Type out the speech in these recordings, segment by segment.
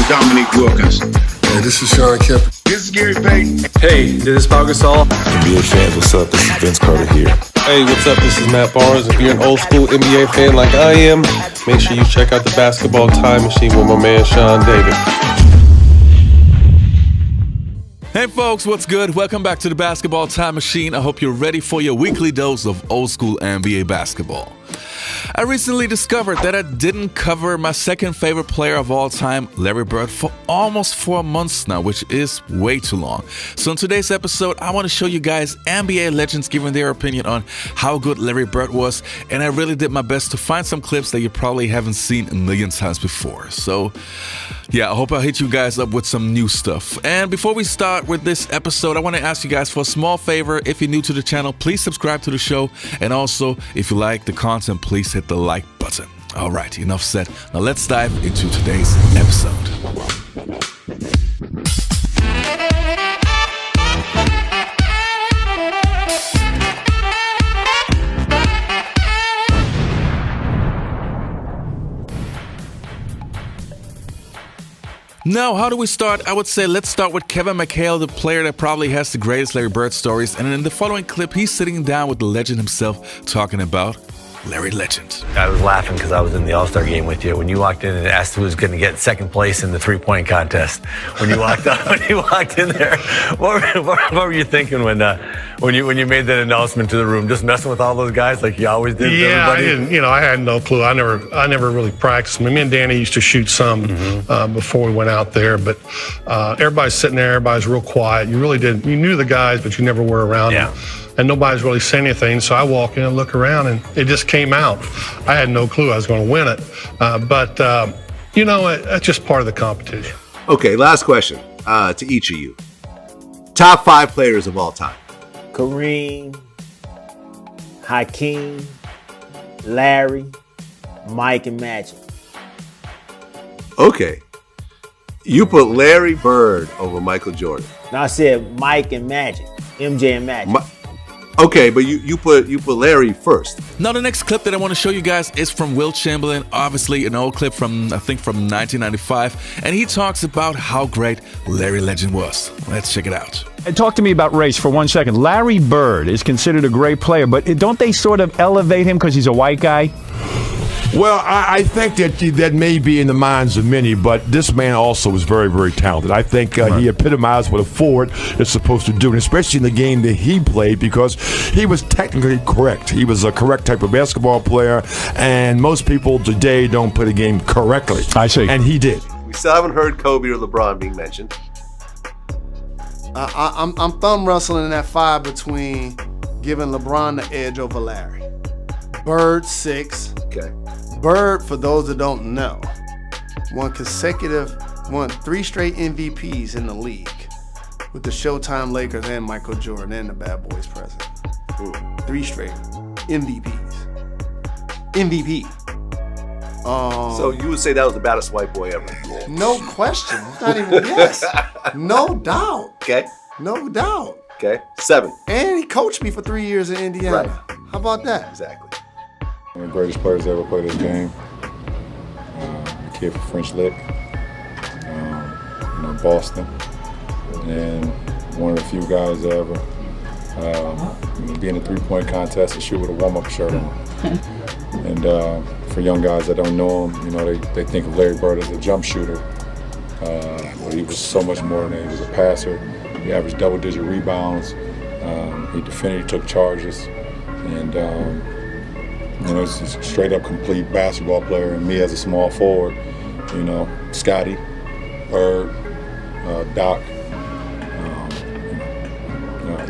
Dominique Wilkins. Hey, this is Sean Kemp. This is Gary Payton. Hey, this is Pau Gasol. NBA fans, what's up? This is Vince Carter here. Hey, what's up? This is Matt Barnes. If you're an old school NBA fan like I am, make sure you check out the Basketball Time Machine with my man Sean David. Hey folks, what's good? Welcome back to the Basketball Time Machine. I hope you're ready for your weekly dose of old school NBA basketball. I recently discovered that I didn't cover my second favorite player of all time, Larry Bird, for almost 4 months now, which is way too long. So in today's episode, I want to show you guys NBA legends giving their opinion on how good Larry Bird was, and I really did my best to find some clips that you probably haven't seen a million times before. So yeah, I hope I hit you guys up with some new stuff. And before we start with this episode, I want to ask you guys for a small favor. If you're new to the channel, please subscribe to the show. And also, if you like the content, please hit the like button. All right, enough said. Now let's dive into today's episode. Now, how do we start? I would say let's start with Kevin Mchale, the player that probably has the greatest Larry Bird stories. And in the following clip, he's sitting down with the legend himself talking about Larry Legend. I was laughing because I was in the All-Star game with you when you walked in and asked who was going to get second place in the three-point contest. When you walked in there, what were you thinking when you made that announcement to the room? Just messing with all those guys like you always did. Yeah, with everybody? I didn't. I had no clue. I never really practiced. Me and Danny used to shoot some before we went out there, but everybody's sitting there. Everybody's real quiet. You really didn't. You knew the guys, but you never were around them. And nobody's really saying anything. So I walk in and look around, and it just came out. I had no clue I was going to win it. But that's just part of the competition. Okay, last question to each of you. Top 5 players of all time. Kareem, Hakeem, Larry, Mike, and Magic. Okay. You put Larry Bird over Michael Jordan. No, I said Mike and Magic. MJ and Magic. Okay, but you put Larry first. Now the next clip that I want to show you guys is from Wilt Chamberlain, obviously an old clip from 1995, and he talks about how great Larry Legend was. Let's check it out. Talk to me about race for 1 second. Larry Bird is considered a great player, but don't they sort of elevate him because he's a white guy? Well, I think that may be in the minds of many, but this man also was very, very talented. I think he epitomized what a forward is supposed to do, and especially in the game that he played, because he was technically correct. He was a correct type of basketball player, and most people today don't play the game correctly. I see. And he did. We still haven't heard Kobe or LeBron being mentioned. I'm thumb wrestling in that 5 between giving LeBron the edge over Larry. Bird 6. Okay. Bird, for those that don't know, won 3 straight MVPs in the league with the Showtime Lakers and Michael Jordan and the Bad Boys president. 3 straight MVPs. MVP. So you would say that was the baddest white boy ever? No question. Not even yes. No doubt. Okay. No doubt. Okay. 7. And he coached me for 3 years in Indiana. Right. How about that? Exactly. One of the greatest players that ever played this game. A kid from French Lick, Boston, and one of the few guys that ever be in a three-point contest and shoot with a warm-up shirt on. And for young guys that don't know him, they think of Larry Bird as a jump shooter, but he was so much more than that. He was a passer. He averaged double-digit rebounds. He defended. He took charges, and. He's a straight-up complete basketball player, and me as a small forward, Scotty, Bird, Doc,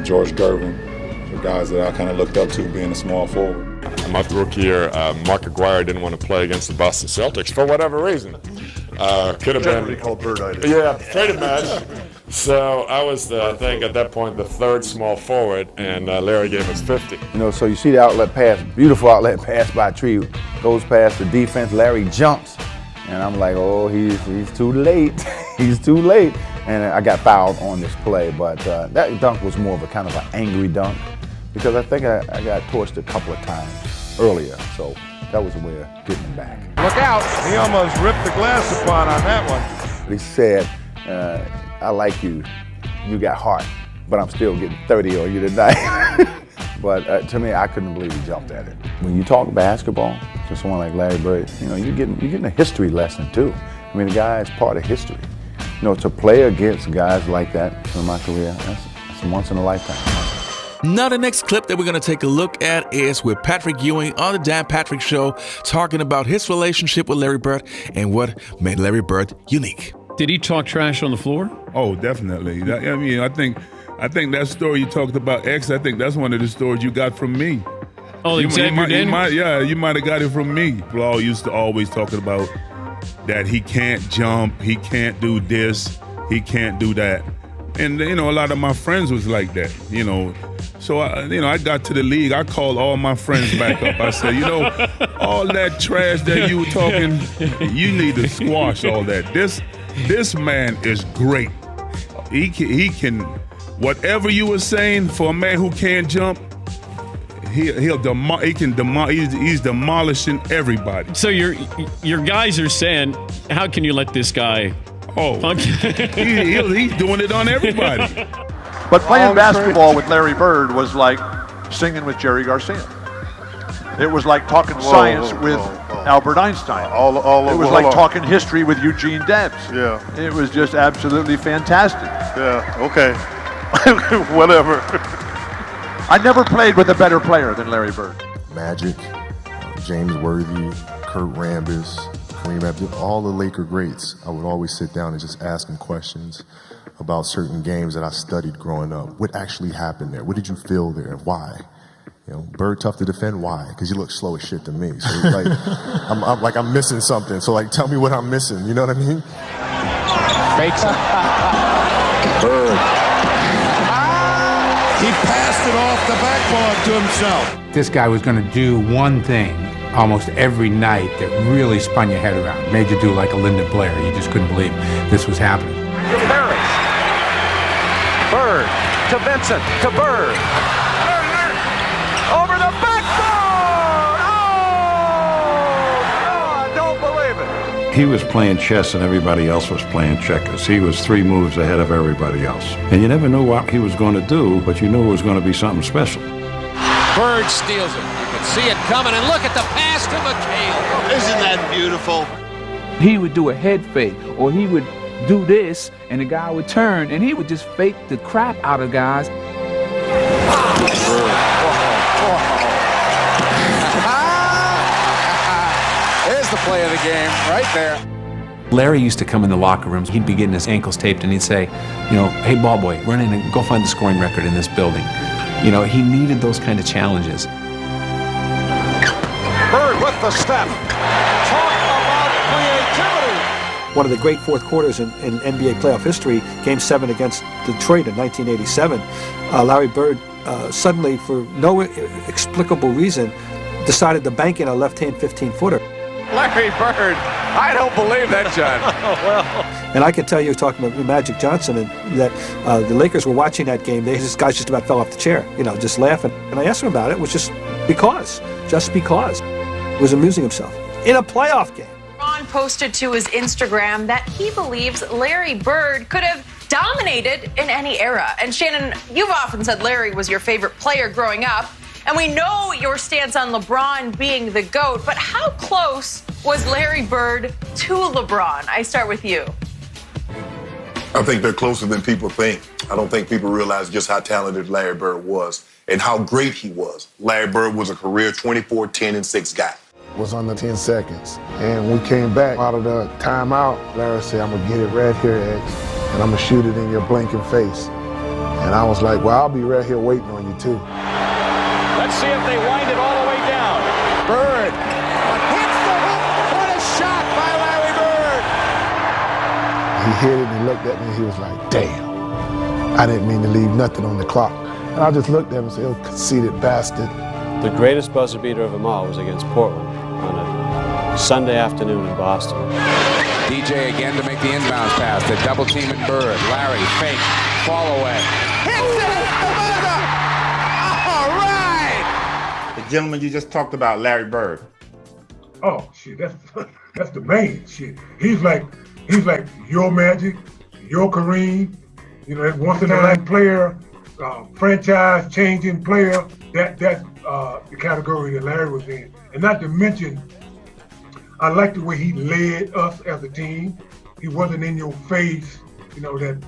George Gervin, the guys that I kind of looked up to being a small forward. My rookie year, Mark Aguirre didn't want to play against the Boston Celtics for whatever reason. Could have been called Bird idea. Yeah, traded match. So I was, I think, at that point, the 3rd small forward, and Larry gave us 50. So you see the outlet pass, beautiful outlet pass by Tree, goes past the defense. Larry jumps, and I'm like, oh, he's too late. He's too late. And I got fouled on this play, but that dunk was more of a kind of an angry dunk, because I think I got torched a couple of times earlier. So that was a way of getting him back. Look out! He almost ripped the glass apart on that one. He said, I like you. You got heart, but I'm still getting 30 on you tonight. But to me, I couldn't believe he jumped at it. When you talk basketball to someone like Larry Bird, you're getting a history lesson too. I mean, the guy is part of history. To play against guys like that in my career, that's once in a lifetime. Now, the next clip that we're going to take a look at is with Patrick Ewing on the Dan Patrick Show, talking about his relationship with Larry Bird and what made Larry Bird unique. Did he talk trash on the floor? Oh, definitely. I think that story you talked about, X, I think that's one of the stories you got from me. Oh, you might have got it from me. Blau used to always talking about that he can't jump, he can't do this, he can't do that. And, a lot of my friends was like that, So, I got to the league. I called all my friends back up. I said, all that trash that you were talking, you need to squash all that. This man is great. He can, whatever you were saying for a man who can't jump, he's demolishing everybody. So your guys are saying, how can you let this guy? Oh, he's doing it on everybody. But playing basketball with Larry Bird was like singing with Jerry Garcia. It was like talking science with Albert Einstein. It was like talking history with Eugene Debs. Yeah. It was just absolutely fantastic. Yeah, okay. Whatever. I never played with a better player than Larry Bird. Magic, James Worthy, Kurt Rambis, Kareem Abdul, all the Laker greats. I would always sit down and just ask them questions about certain games that I studied growing up. What actually happened there? What did you feel there and why? Bird tough to defend. Why? Because you look slow as shit to me. So like, I'm missing something. So like, tell me what I'm missing. You know what I mean? Fakes it. Bird. He passed it off the backboard to himself. This guy was going to do one thing almost every night that really spun your head around, made you do like a Linda Blair. You just couldn't believe this was happening. Perry. Bird to Vincent to Bird. Over the backboard! Oh, I don't believe it. He was playing chess and everybody else was playing checkers. He was 3 moves ahead of everybody else. And you never knew what he was going to do, but you knew it was going to be something special. Bird steals it. You can see it coming, and look at the pass to Mchale. Isn't that beautiful? He would do a head fake, or he would do this, and the guy would turn, and he would just fake the crap out of guys. There's the play of the game right there. Larry used to come in the locker rooms. He'd be getting his ankles taped, and he'd say, hey, ball boy, run in and go find the scoring record in this building. He needed those kind of challenges. Bird with the step. Talk about creativity. One of the great fourth quarters in NBA playoff history, Game 7 against Detroit in 1987, Larry Bird suddenly, for no explicable reason, decided to bank in a left-hand 15-footer. Larry Bird, I don't believe that, John. And I can tell you, talking to Magic Johnson, that the Lakers were watching that game. This guy just about fell off the chair, just laughing. And I asked him about it, which is because. He was amusing himself in a playoff game. Lebron posted to his Instagram that he believes Larry Bird could have dominated in any era. And Shannon, you've often said Larry was your favorite player growing up. And we know your stance on LeBron being the GOAT, but how close was Larry Bird to LeBron? I start with you. I think they're closer than people think. I don't think people realize just how talented Larry Bird was and how great he was. Larry Bird was a career 24, 10, and 6 guy. Was under 10 seconds. And we came back out of the timeout. Larry said, I'm gonna get it right here, X, and I'm gonna shoot it in your blinking face. And I was like, well, I'll be right here waiting on you too. Let's see if they wind it all the way down. Bird hits the hoop. What a shot by Larry Bird. He hit it and he looked at me and he was like, damn. I didn't mean to leave nothing on the clock. And I just looked at him and said, oh, conceited bastard. The greatest buzzer beater of them all was against Portland on a Sunday afternoon in Boston. DJ again to make the inbounds pass. The double team at Bird. Larry, fake, fall away. Hits it! All right! The gentleman you just talked about, Larry Bird. Oh, shit, that's the man, shit. He's like He's like your Magic, your Kareem, you know, that once in a life player, franchise changing player. That's the category that Larry was in. And not to mention, I like the way he led us as a team. He wasn't in your face, you know, that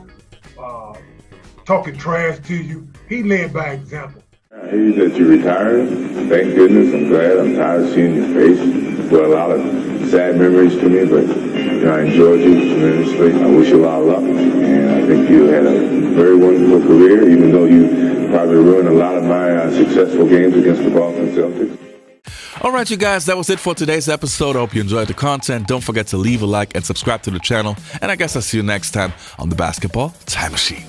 talking trash to you. He led by example. I hear that you retired. Thank goodness. I'm glad. I'm tired of seeing your face. Well, a lot of sad memories to me, but you know, I enjoyed you tremendously. I wish you a lot of luck, and I think you had a very wonderful career, even though you probably ruined a lot of my successful games against the Boston Celtics. All right, you guys, that was it for today's episode. I hope you enjoyed the content. Don't forget to leave a like and subscribe to the channel. And I guess I'll see you next time on the Basketball Time Machine.